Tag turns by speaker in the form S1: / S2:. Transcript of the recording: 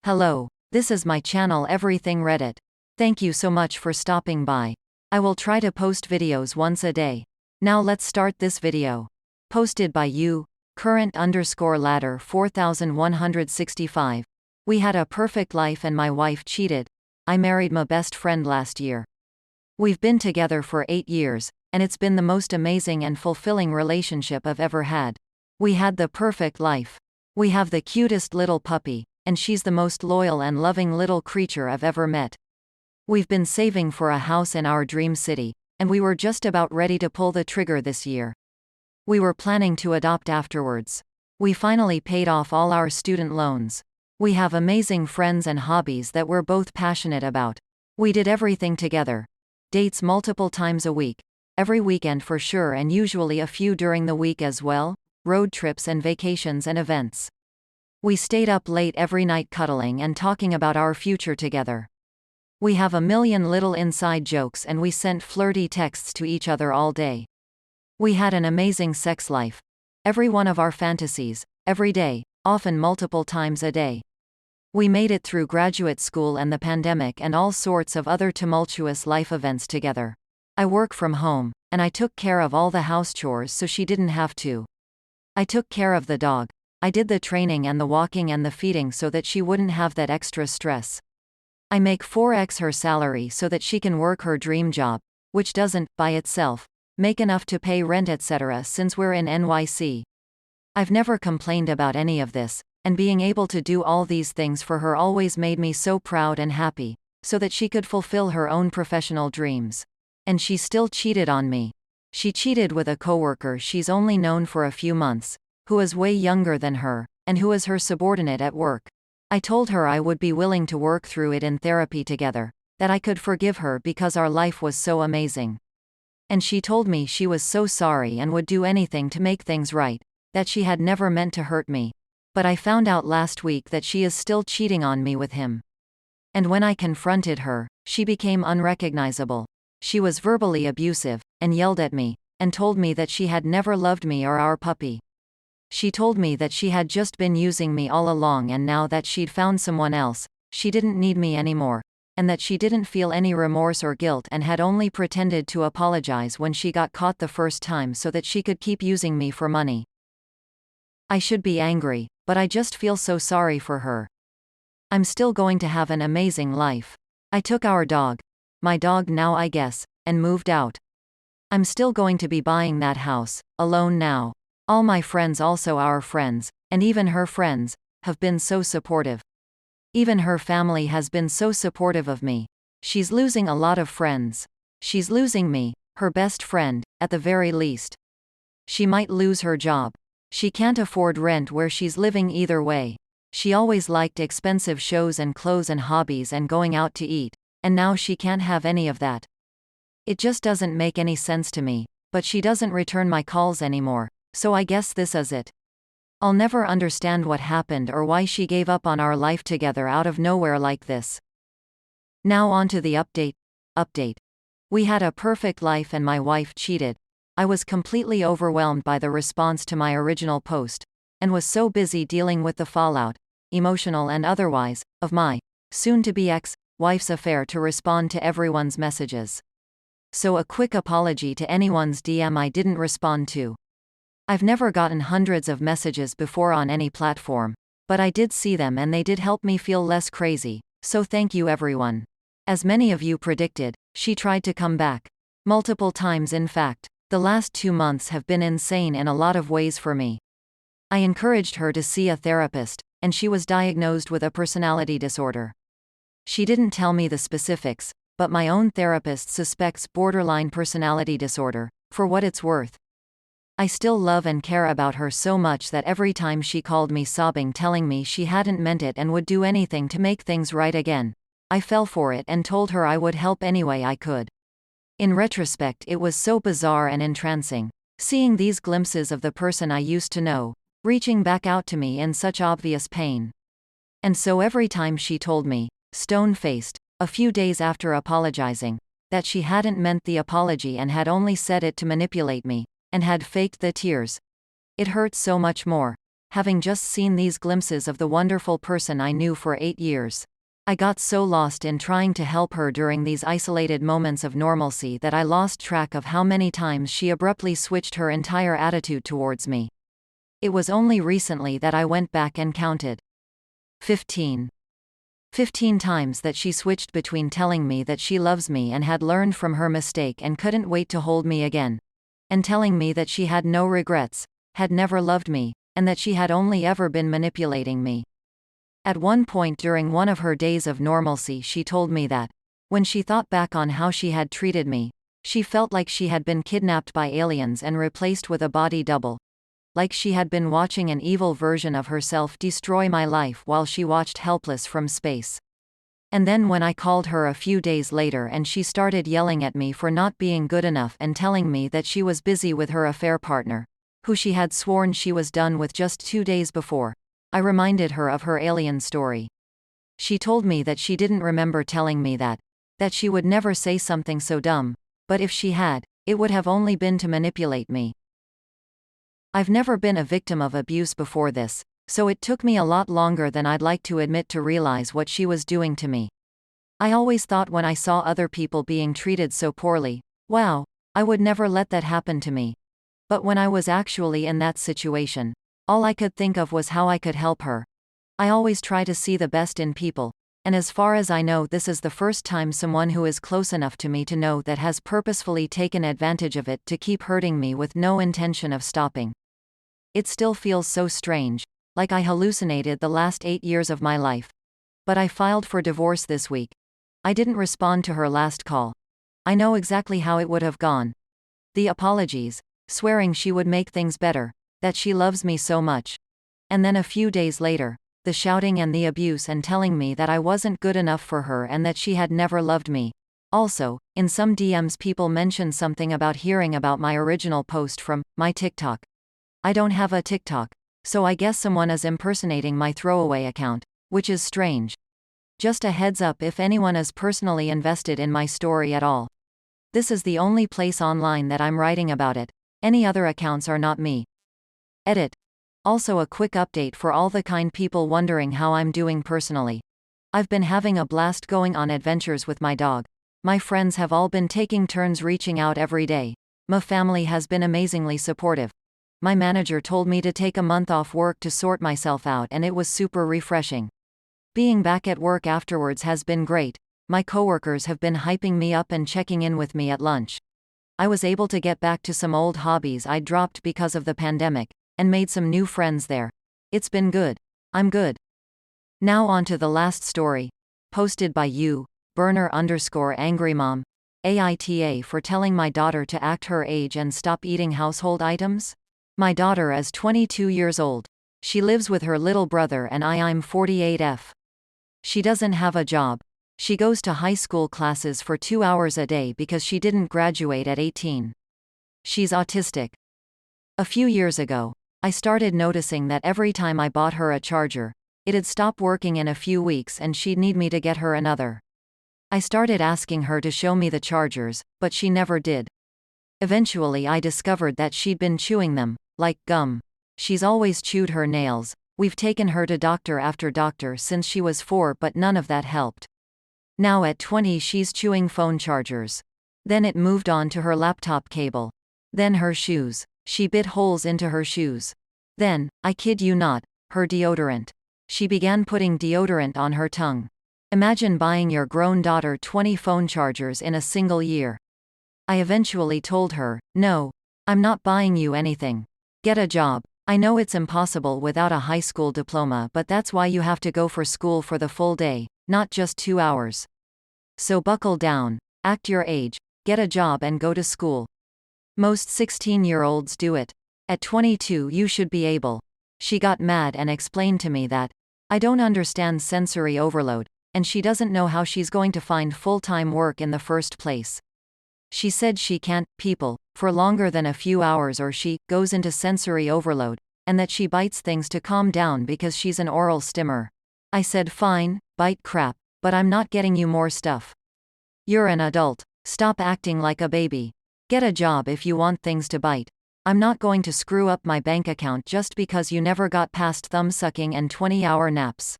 S1: Hello, this is my channel Everything Reddit. Thank you so much for stopping by. I will try to post videos once a day. Now let's start this video. Posted by you, current_ladder 4165. We had a perfect life and my wife cheated. I married my best friend last year. We've been together for 8 years, and it's been the most amazing and fulfilling relationship I've ever had. We had the perfect life. We have the cutest little puppy, and she's the most loyal and loving little creature I've ever met. We've been saving for a house in our dream city, and we were just about ready to pull the trigger this year. We were planning to adopt afterwards. We finally paid off all our student loans. We have amazing friends and hobbies that we're both passionate about. We did everything together. Dates multiple times a week. Every weekend for sure, and usually a few during the week as well. Road trips and vacations and events. We stayed up late every night cuddling and talking about our future together. We have a million little inside jokes and we sent flirty texts to each other all day. We had an amazing sex life. Every one of our fantasies, every day, often multiple times a day. We made it through graduate school and the pandemic and all sorts of other tumultuous life events together. I work from home, and I took care of all the house chores so she didn't have to. I took care of the dog. I did the training and the walking and the feeding so that she wouldn't have that extra stress. I make 4x her salary so that she can work her dream job, which doesn't, by itself, make enough to pay rent etc. since we're in NYC. I've never complained about any of this, and being able to do all these things for her always made me so proud and happy, so that she could fulfill her own professional dreams. And she still cheated on me. She cheated with a coworker she's only known for a few months, who is way younger than her, and who is her subordinate at work. I told her I would be willing to work through it in therapy together, that I could forgive her because our life was so amazing. And she told me she was so sorry and would do anything to make things right, that she had never meant to hurt me. But I found out last week that she is still cheating on me with him. And when I confronted her, she became unrecognizable. She was verbally abusive, and yelled at me, and told me that she had never loved me or our puppy. She told me that she had just been using me all along and now that she'd found someone else, she didn't need me anymore, and that she didn't feel any remorse or guilt and had only pretended to apologize when she got caught the first time so that she could keep using me for money. I should be angry, but I just feel so sorry for her. I'm still going to have an amazing life. I took our dog, my dog now I guess, and moved out. I'm still going to be buying that house, alone now. All my friends, also our friends, and even her friends, have been so supportive. Even her family has been so supportive of me. She's losing a lot of friends. She's losing me, her best friend, at the very least. She might lose her job. She can't afford rent where she's living either way. She always liked expensive shows and clothes and hobbies and going out to eat, and now she can't have any of that. It just doesn't make any sense to me, but she doesn't return my calls anymore. So I guess this is it. I'll never understand what happened or why she gave up on our life together out of nowhere like this. Now on to the update. We had a perfect life and my wife cheated. I was completely overwhelmed by the response to my original post, and was so busy dealing with the fallout, emotional and otherwise, of my soon-to-be ex-wife's affair to respond to everyone's messages. So a quick apology to anyone's DM I didn't respond to. I've never gotten hundreds of messages before on any platform, but I did see them and they did help me feel less crazy, so thank you everyone. As many of you predicted, she tried to come back. Multiple times in fact. The last 2 months have been insane in a lot of ways for me. I encouraged her to see a therapist, and she was diagnosed with a personality disorder. She didn't tell me the specifics, but my own therapist suspects borderline personality disorder, for what it's worth. I still love and care about her so much that every time she called me sobbing telling me she hadn't meant it and would do anything to make things right again, I fell for it and told her I would help any way I could. In retrospect, it was so bizarre and entrancing, seeing these glimpses of the person I used to know, reaching back out to me in such obvious pain. And so every time she told me, stone-faced, a few days after apologizing, that she hadn't meant the apology and had only said it to manipulate me, and had faked the tears, it hurt so much more. having just seen these glimpses of the wonderful person I knew for 8 years. I got so lost in trying to help her during these isolated moments of normalcy that I lost track of how many times she abruptly switched her entire attitude towards me. It was only recently that I went back and counted. 15 times that she switched between telling me that she loves me and had learned from her mistake and couldn't wait to hold me again, and telling me that she had no regrets, had never loved me, and that she had only ever been manipulating me. At one point during one of her days of normalcy, she told me that, when she thought back on how she had treated me, she felt like she had been kidnapped by aliens and replaced with a body double. Like she had been watching an evil version of herself destroy my life while she watched helpless from space. And then when I called her a few days later and she started yelling at me for not being good enough and telling me that she was busy with her affair partner, who she had sworn she was done with just 2 days before, I reminded her of her alien story. She told me that she didn't remember telling me that she would never say something so dumb, but if she had, it would have only been to manipulate me. I've never been a victim of abuse before this, so it took me a lot longer than I'd like to admit to realize what she was doing to me. I always thought when I saw other people being treated so poorly, wow, I would never let that happen to me. But when I was actually in that situation, all I could think of was how I could help her. I always try to see the best in people, and as far as I know, this is the first time someone who is close enough to me to know that has purposefully taken advantage of it to keep hurting me with no intention of stopping. It still feels so strange, like I hallucinated the last 8 years of my life. But I filed for divorce this week. I didn't respond to her last call. I know exactly how it would have gone. The apologies, swearing she would make things better, that she loves me so much. And then a few days later, the shouting and the abuse and telling me that I wasn't good enough for her and that she had never loved me. Also, in some DMs people mentioned something about hearing about my original post from my TikTok. I don't have a TikTok, so I guess someone is impersonating my throwaway account, which is strange. Just a heads up if anyone is personally invested in my story at all. This is the only place online that I'm writing about it. Any other accounts are not me. Edit. Also a quick update for all the kind people wondering how I'm doing personally. I've been having a blast going on adventures with my dog. My friends have all been taking turns reaching out every day. My family has been amazingly supportive. My manager told me to take a month off work to sort myself out and it was super refreshing. Being back at work afterwards has been great. My coworkers have been hyping me up and checking in with me at lunch. I was able to get back to some old hobbies I'd dropped because of the pandemic, and made some new friends there. It's been good. I'm good. Now on to the last story. Posted by you, Burner_AngryMom, AITA for telling my daughter to act her age and stop eating household items? My daughter is 22 years old. She lives with her little brother and I'm 48F. She doesn't have a job. She goes to high school classes for 2 hours a day because she didn't graduate at 18. She's autistic. A few years ago, I started noticing that every time I bought her a charger, it'd stop working in a few weeks and she'd need me to get her another. I started asking her to show me the chargers, but she never did. Eventually I discovered that she'd been chewing them, like gum. She's always chewed her nails. We've taken her to doctor after doctor since she was 4 but none of that helped. Now at 20 she's chewing phone chargers. Then it moved on to her laptop cable. Then her shoes. She bit holes into her shoes. Then, I kid you not, her deodorant. She began putting deodorant on her tongue. Imagine buying your grown daughter 20 phone chargers in a single year. I eventually told her, no, I'm not buying you anything. Get a job. I know it's impossible without a high school diploma, but that's why you have to go for school for the full day, not just 2 hours. So buckle down, act your age, get a job and go to school. Most 16-year-olds do it. At 22 you should be able. She got mad and explained to me that I don't understand sensory overload, and she doesn't know how she's going to find full-time work in the first place. She said she can't people for longer than a few hours or she goes into sensory overload, and that she bites things to calm down because she's an oral stimmer. I said fine, bite crap, but I'm not getting you more stuff. You're an adult. Stop acting like a baby. Get a job if you want things to bite. I'm not going to screw up my bank account just because you never got past thumb sucking and 20-hour naps.